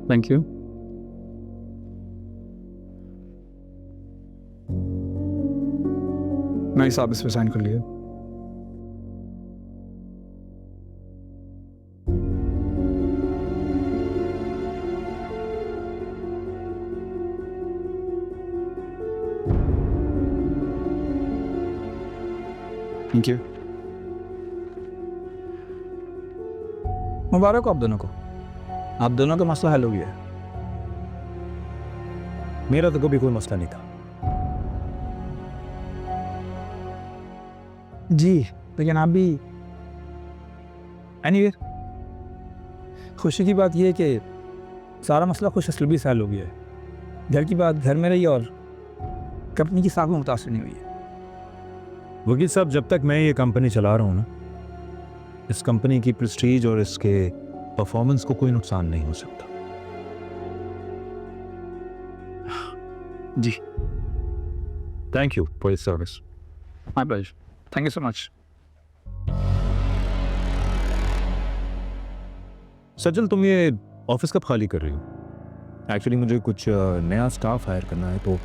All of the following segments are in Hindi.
Thank you. मैं साहब इस पे साइन कर लिया। Thank you. मुबारक हो आप दोनों को, आप दोनों का मसला हल हो गया है। मेरा तो कभी कोई मसला नहीं था। जी, लेकिन आप भी एनीवे, खुशी की बात यह है कि सारा मसला खुश असलबी से हल हो गया है। घर की बात घर में रही और कंपनी की साख में मुतासर नहीं हुई है। वकील साहब, जब तक मैं ये कंपनी चला रहा हूँ ना, इस कंपनी की प्रेस्टीज और इसके परफॉर्मेंस को कोई नुकसान नहीं हो सकता। जी, thank you for your service. My pleasure, thank you so much. Sajjal, तुम ये ऑफिस कब खाली कर रही हो? एक्चुअली मुझे कुछ नया स्टाफ हायर करना है, तो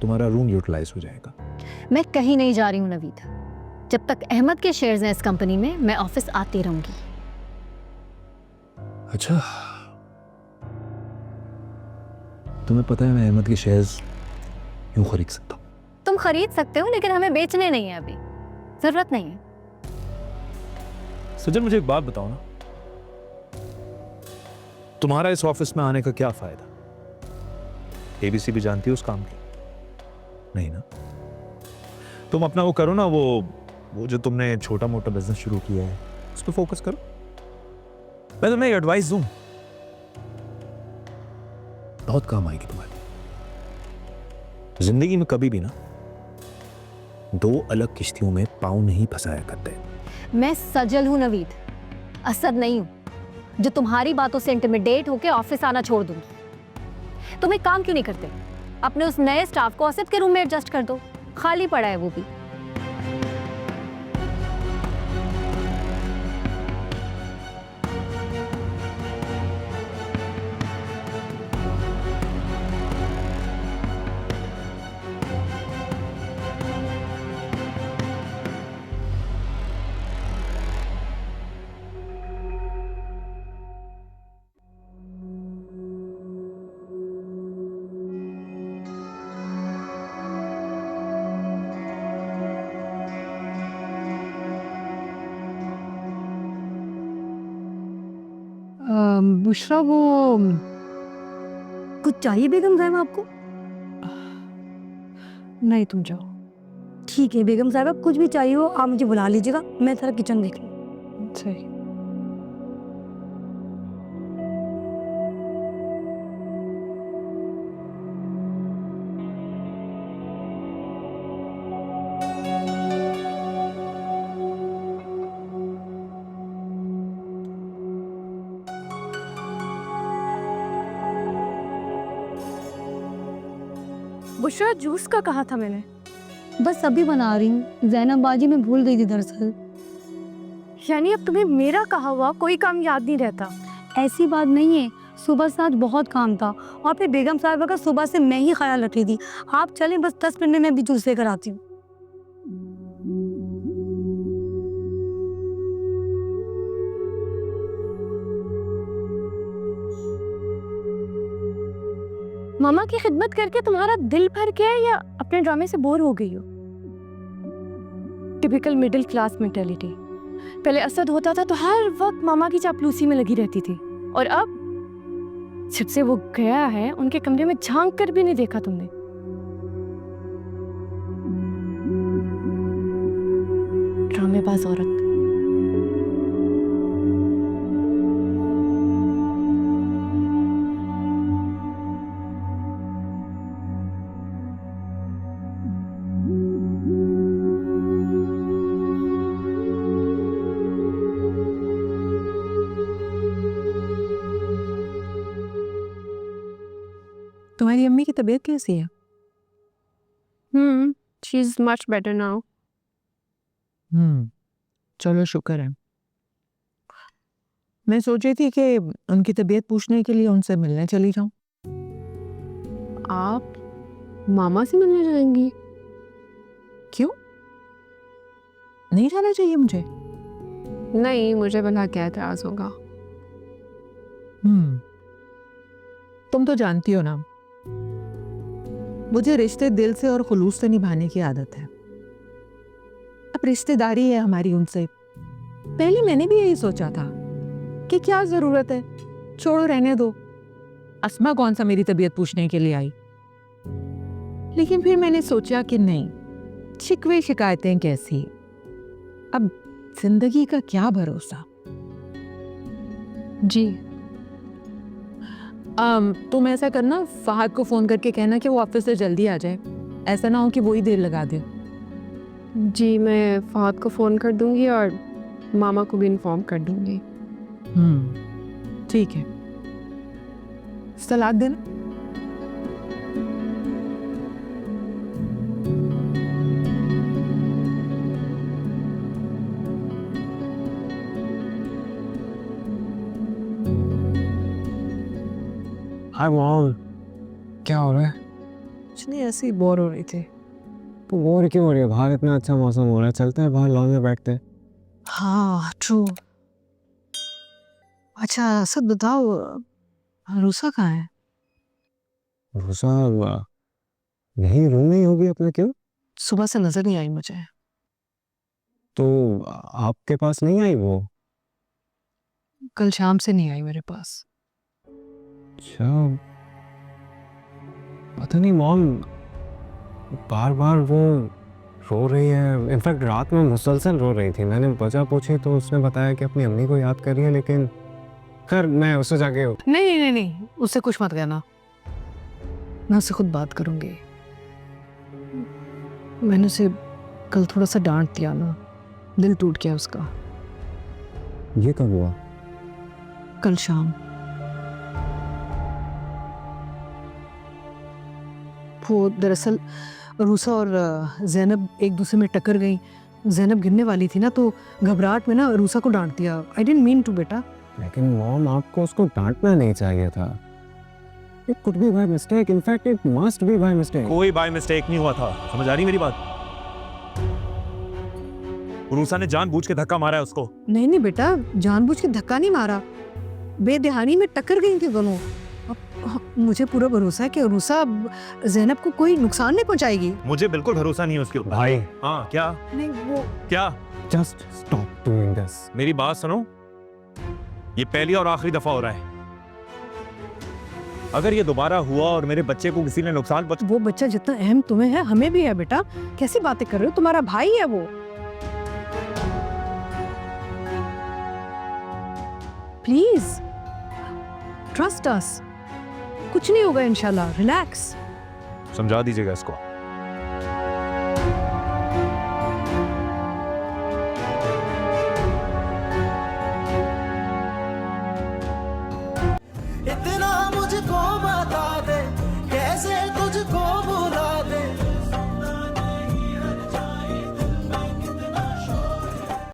तुम्हारा रूम यूटिलाइज हो जाएगा। मैं कहीं नहीं जा रही हूँ नवीद। जब तक अहमद के शेयर्स हैं इस कंपनी में, मैं ऑफिस आती रहूंगी। अच्छा, तुम्हें पता है मैं अहमद के शेयर्स यूं खरीद सकता हूँ? तुम खरीद सकते हो, लेकिन हमें बेचने नहीं है, अभी जरूरत नहीं है। सज्जल, मुझे एक बात बताओ ना, तुम्हारा इस ऑफिस में आने का क्या फायदा? एबीसी भी जानती हो उस काम की? नहीं ना? तुम अपना वो करो ना, वो जो तुमने छोटा मोटा बिजनेस शुरू किया है उस पर फोकस करो। मैं तुम्हें एडवाइस दूं, बहुत काम आएगी तुम्हारी जिंदगी में। कभी भी ना दो अलग किश्तियों में पांव नहीं फंसाया करते। मैं सजल हूँ नवीद, असद नहीं हूँ जो तुम्हारी बातों से इंटिमिडेट होकर ऑफिस आना छोड़ दूंगी। तुम एक काम क्यों नहीं करते, अपने उस नए स्टाफ को असद के रूम में एडजस्ट कर दो, खाली पड़ा है वो भी। बुशरा, वो कुछ चाहिए बेगम साहब आपको? नहीं, तुम जाओ। ठीक है बेगम साहब, कुछ भी चाहिए हो आप मुझे बुला लीजिएगा, मैं सारा किचन देख लूँ। सही। बुशरा, जूस का कहा था मैंने? बस अभी बना रही हूँ, जैनब बाजी में भूल गई थी दरअसल। यानी अब तुम्हें मेरा कहा हुआ कोई काम याद नहीं रहता? ऐसी बात नहीं है, सुबह से आज बहुत काम था और फिर बेगम साहिबा का सुबह से मैं ही ख्याल रख रही थी। आप चलें, बस 10 मिनट में भी जूस लेकर आती हूँ। मामा की खिदमत करके तुम्हारा दिल भर गया है या अपने ड्रामे से बोर हो गई हो? Typical middle class mentality. पहले असद होता था तो हर वक्त मामा की चापलूसी में लगी रहती थी, और अब जब से वो गया है उनके कमरे में झांक कर भी नहीं देखा तुमने। ड्रामेबाज औरत। तुम्हारी अम्मी की तबीयत कैसी है? She is much better now. चलो शुक्र है। मैं सोच रही थी कि उनकी तबीयत पूछने के लिए उनसे मिलने चली जाऊं। आप मामा से मिलने जाएंगी? क्यों? नहीं जाना चाहिए मुझे? नहीं, मुझे भला क्या एतराज होगा। तुम तो जानती हो ना, मुझे रिश्ते दिल से और खुलूस से निभाने की आदत है। अब रिश्तेदारी है हमारी उनसे। पहले मैंने भी यही सोचा था कि क्या जरूरत है, छोड़ो रहने दो, अस्मा कौन सा मेरी तबीयत पूछने के लिए आई। लेकिन फिर मैंने सोचा कि नहीं, शिकवे शिकायतें कैसी, अब जिंदगी का क्या भरोसा। जी। तुम ऐसा करना, फहद को फोन करके कहना कि वो ऑफिस से जल्दी आ जाए, ऐसा ना हो कि वो ही देर लगा दे। जी, मैं फहद को फ़ोन कर दूंगी और मामा को भी इन्फॉर्म कर दूंगी। ठीक है, सलाद देना। हाय मॉम, क्या हो रहा है? कुछ नहीं, ऐसे ही बोर हो रही थी। तो बोर क्यों हो रही है? बाहर इतना अच्छा मौसम हो रहा है, चलते हैं बाहर लॉन में बैठते हैं। हाँ ट्रू। अच्छा सब बताओ, रूसा कहाँ है? रूसा यही रूम में ही होगी अपने। क्यों? सुबह से नजर नहीं आई मुझे। तो आपके पास नहीं आई वो? कल शाम से नहीं आई मेरे पास। अच्छा, पता नहीं मॉम, बार बार वो रो रही है। इनफैक्ट रात में मुसलसल रो रही थी। मैंने वजह पूछी तो उसने बताया कि अपनी अम्मी को याद कर रही है, लेकिन खैर मैं उससे जाके नहीं नहीं नहीं, उससे कुछ मत कहना, मैं उससे खुद बात करूंगी। मैंने उसे कल थोड़ा सा डांट दिया ना, दिल टूट गया उसका। ये कब हुआ? कल शाम। वो दरअसल रूसा और जैनब एक दूसरे में टक्कर गई। जैनब गिरने वाली थी ना, तो घबराहट में ना रूसा को डांट दिया। आई डिडंट मीन टू बेटा। लेकिन मॉम, आपको उसको डांटना नहीं चाहिए था। It could be by mistake, in fact it must be by mistake. कोई बाय मिस्टेक नहीं हुआ था। समझ आ रही मेरी बात? रूसा ने जानबूझ के धक्का मारा है उसको। नहीं नहीं बेटा, जानबूझ के धक्का नहीं मारा, बेध्यानी में टक्कर गई थी दोनों। मुझे पूरा भरोसा है कि रूसा जैनब को कोई नुकसान नहीं पहुंचाएगी। मुझे बिल्कुल भरोसा नहीं है उसके ऊपर। भाई, हाँ क्या? नहीं वो क्या? Just stop doing this. मेरी बात सुनो, ये पहली और आखिरी दफा हो रहा है। अगर ये दोबारा हुआ और मेरे बच्चे को किसी ने नुकसान वो बच्चा जितना अहम तुम्हें है, हमें भी है बेटा। कैसी बातें कर रहे हो, तुम्हारा भाई है वो। प्लीज ट्रस्ट अस, कुछ नहीं होगा इंशाल्लाह, रिलैक्स। समझा दीजिएगा इसको।